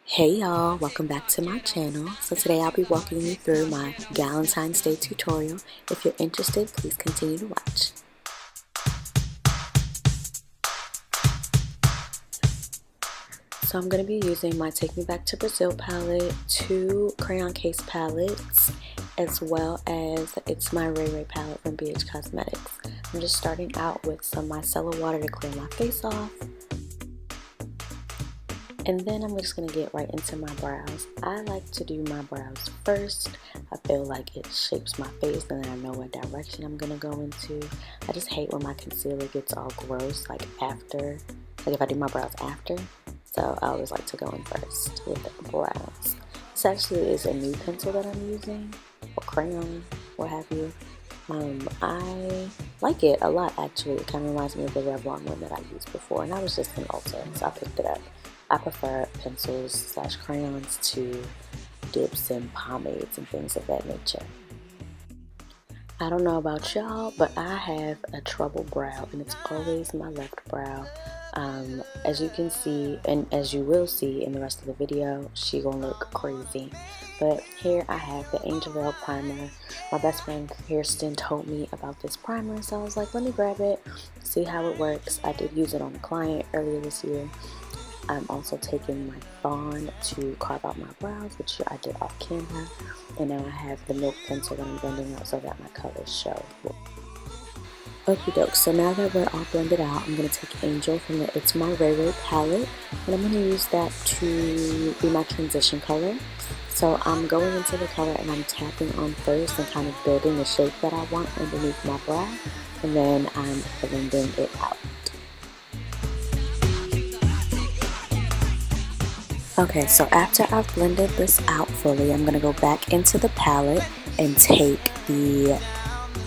Hey y'all, welcome back to my channel. So today I'll be walking you through my Galentine's Day tutorial. If you're interested, please continue to watch. So I'm going to be using my Take Me Back to Brazil palette, 2 crayon case palettes, as well as the ItsMyRayeRaye palette from KayeCouture Cosmetics. I'm just starting out with some micellar water to clear my face off. And then I'm just going to get right into my brows. I like to do my brows first. I feel like it shapes my face and then I know what direction I'm going to go into. I just hate when my concealer gets all gross, like if I do my brows after. So I always like to go in first with the brows. This actually is a new pencil that I'm using, or crayon, what have you. I like it a lot actually. It kind of reminds me of the Revlon one that I used before, and I was just in Ulta, so I picked it up. I prefer pencils / crayons to dips and pomades and things of that nature. I don't know about y'all, but I have a trouble brow, and it's always my left brow. As you can see, and as you will see in the rest of the video, she gonna look crazy. But here I have the Angel Veil primer. My best friend Kirsten told me about this primer, so I was like, let me grab it, see how it works. I did use it on a client earlier this year. I'm also taking my Fawn to carve out my brows, which I did off camera. And now I have the milk pencil that I'm blending out so that my colors show. Okie doke, so now that we're all blended out, I'm going to take Angel from the ItsMyRayeRaye palette, and I'm going to use that to be my transition color. So I'm going into the color and I'm tapping on first and kind of building the shape that I want underneath my brow, and then I'm blending it out. Okay, so after I've blended this out fully, I'm going to go back into the palette and take the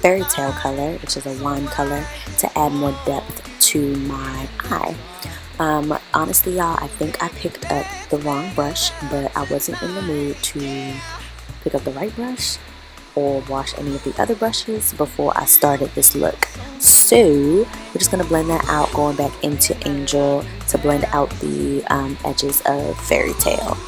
Fairy Tale color, which is a wine color, to add more depth to my eye. Honestly, y'all, I think I picked up the wrong brush, but I wasn't in the mood to pick up the right brush or wash any of the other brushes before I started this look. So we're just going to blend that out, going back into Angel to blend out the edges of Fairy Tale.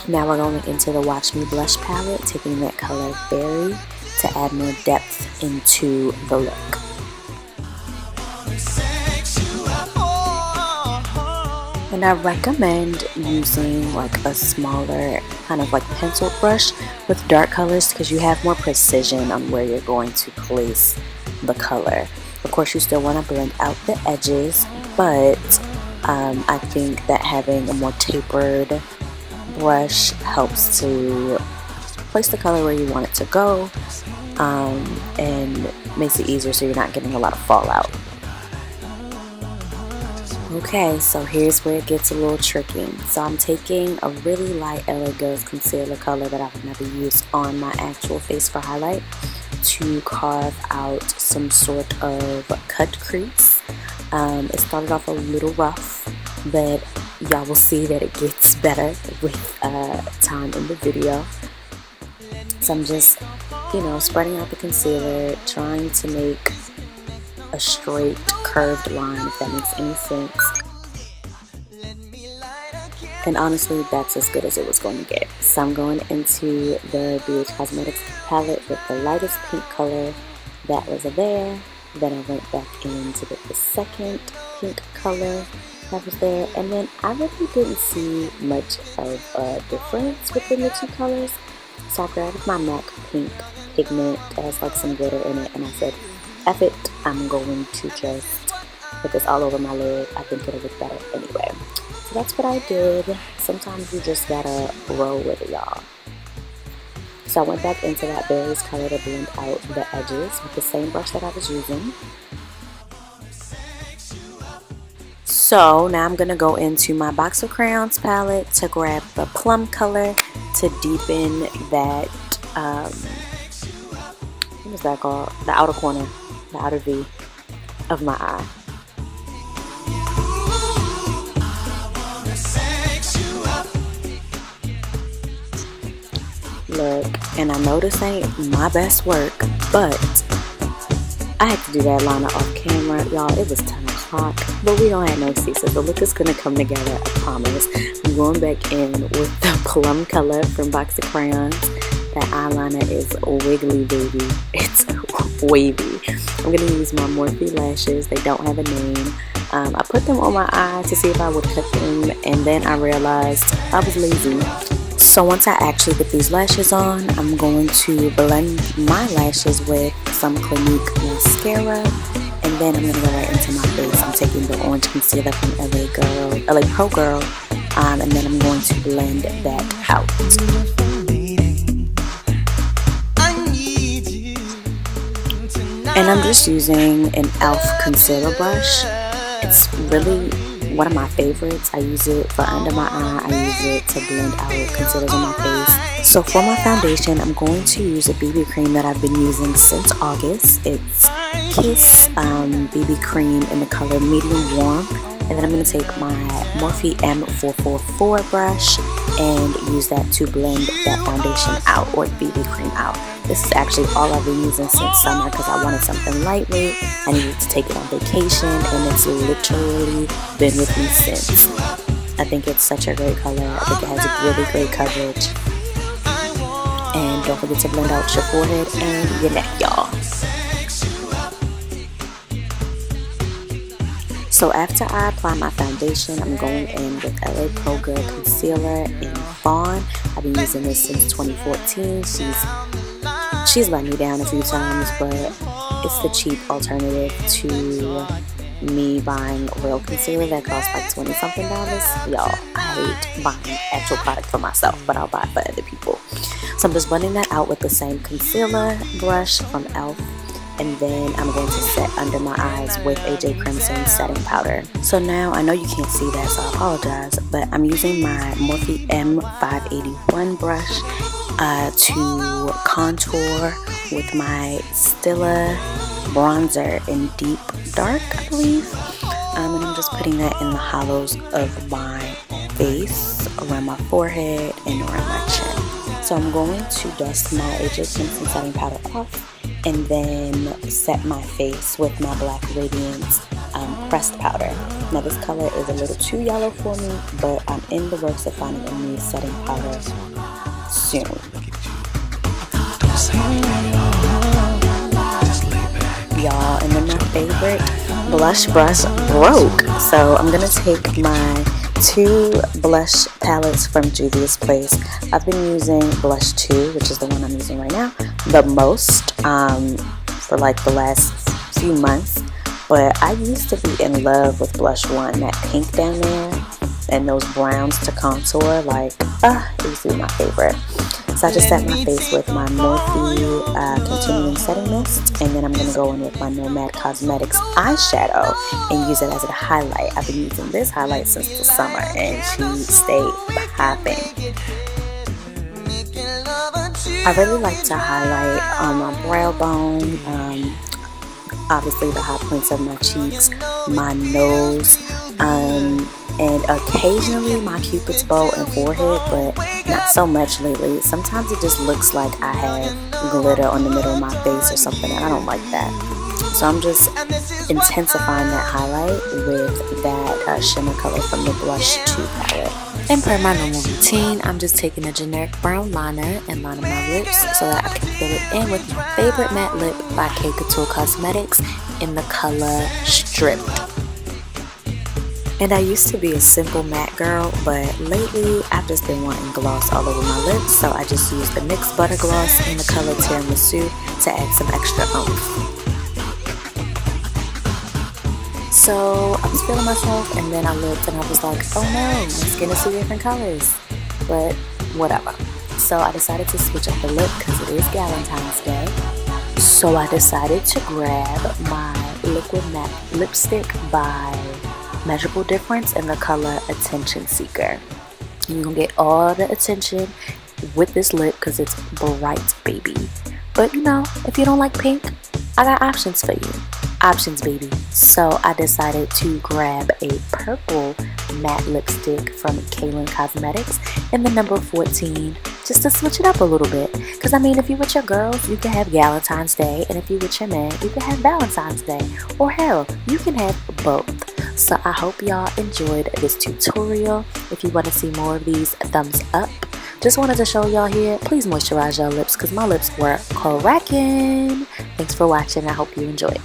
Now we're going into the Watch Me Blush palette, taking that color Fairy to add more depth into the look. And I recommend using like a smaller kind of like pencil brush with dark colors because you have more precision on where you're going to place the color. Of course, you still want to blend out the edges, but I think that having a more tapered brush helps to place the color where you want it to go, and makes it easier so you're not getting a lot of fallout. Okay, so here's where it gets a little tricky. So I'm taking a really light LA Girls concealer color that I would never use on my actual face for highlight to carve out some sort of cut crease. It started off a little rough, but y'all will see that it gets better with time in the video. So I'm just, spreading out the concealer, trying to make a straight curved line, if that makes any sense. And honestly, that's as good as it was going to get. So I'm going into the KayeCouture Cosmetics palette with the lightest pink color that was there. Then I went back in to get the second pink color that was there. And then I really didn't see much of a difference within the two colors. So I grabbed my MAC pink pigment that has like some glitter in it, and I said, F it, I'm going to just put this all over my lid. I think it'll look better anyway. So that's what I did. Sometimes you just gotta roll with it, y'all. So I went back into that berries color to blend out the edges with the same brush that I was using. So now I'm gonna go into my box of crayons palette to grab the plum color to deepen that, what is that called? The outer corner, the outer V of my eye. Look, and I know this ain't my best work, but I had to do that liner off camera, y'all. It was 10 o'clock. hot, but we don't have no excuses. The look is going to come together, I promise. I'm going back in with the plum color from Box of Crayons. That eyeliner is wiggly, baby. It's wavy. I'm going to use my Morphe lashes. They don't have a name. I put them on my eye to see if I would cut them, and then I realized I was lazy. So once I actually put these lashes on, I'm going to blend my lashes with some Clinique mascara, and then I'm going to go right into my face. I'm taking the orange concealer from LA Pro Girl, and then I'm going to blend that out. And I'm just using an e.l.f. concealer brush. It's really one of my favorites. I use it for under my eye. I use it to blend out concealers on my face. So for my foundation, I'm going to use a BB cream that I've been using since August. It's Kiss BB cream in the color medium warm. And then I'm going to take my Morphe M444 brush and use that to blend that foundation out, or BB cream out. This is actually all I've been using since summer because I wanted something lightweight. I needed to take it on vacation, and it's literally been with me since. I think it's such a great color. I think it has a really great coverage. And don't forget to blend out your forehead and your neck, y'all. So after I apply my foundation, I'm going in with LA Pro Girl concealer in Fawn. I've been using this since 2014. She's let me down a few times, but it's the cheap alternative to me buying real concealer that costs like $20-something. Y'all, I hate buying actual product for myself, but I'll buy it for other people. So I'm just blending that out with the same concealer brush from e.l.f. And then I'm going to set under my eyes with AJ Crimson setting powder. So now, I know you can't see that, so I apologize, but I'm using my Morphe M581 brush to contour with my Stila bronzer in Deep Dark, I believe. And I'm just putting that in the hollows of my face, around my forehead, and around my chin. So I'm going to dust my AJ Crimson setting powder off, and then set my face with my Black Radiance pressed powder. Now this color is a little too yellow for me, but I'm in the works of finding a new setting powder soon. Y'all, and then my favorite blush brush broke. So I'm gonna take my two blush palettes from Juvia's Place. I've been using Blush 2, which is the one I'm using right now, the most for like the last few months. But I used to be in love with Blush 1, that pink down there, and those browns to contour. Like, it used to be my favorite. So I just set my face with my Morphe Continuing Setting Mist, and then I'm going to go in with my Nomad Cosmetics eyeshadow and use it as a highlight. I've been using this highlight since the summer, and she stayed popping. I really like to highlight on my brow bone, obviously the high points of my cheeks, my nose, and occasionally my cupid's bow and forehead, but not so much lately. Sometimes it just looks like I have glitter on the middle of my face or something, and I don't like that. So I'm just intensifying that highlight with that shimmer color from the Blush 2 palette. And per my normal routine, I'm just taking a generic brown liner and lining my lips so that I can fill it in with my favorite matte lip by KayeCouture Cosmetics in the color Stripped. And I used to be a simple matte girl, but lately I've just been wanting gloss all over my lips, so I just used the NYX Butter Gloss in the color Tiramisu to add some extra oomph. So I was feeling myself, and then I looked and I was like, oh no, my skin is 2 different colors. But whatever. So I decided to switch up the look because it is Galentine's Day. So I decided to grab my liquid matte lipstick by Measurable Difference in the color Attention Seeker. You're gonna get all the attention with this lip because it's bright, baby. But you know, if you don't like pink, I got options for you. Options, baby. So I decided to grab a purple matte lipstick from KayeCouture Cosmetics in the number 14, just to switch it up a little bit. Because I mean, if you with your girls, you can have Galentine's Day, and if you with your man, you can have Valentine's Day. Or hell, you can have both. So I hope y'all enjoyed this tutorial. If you want to see more of these, thumbs up. Just wanted to show y'all here, please moisturize your lips because my lips were cracking. Thanks for watching. I hope you enjoyed.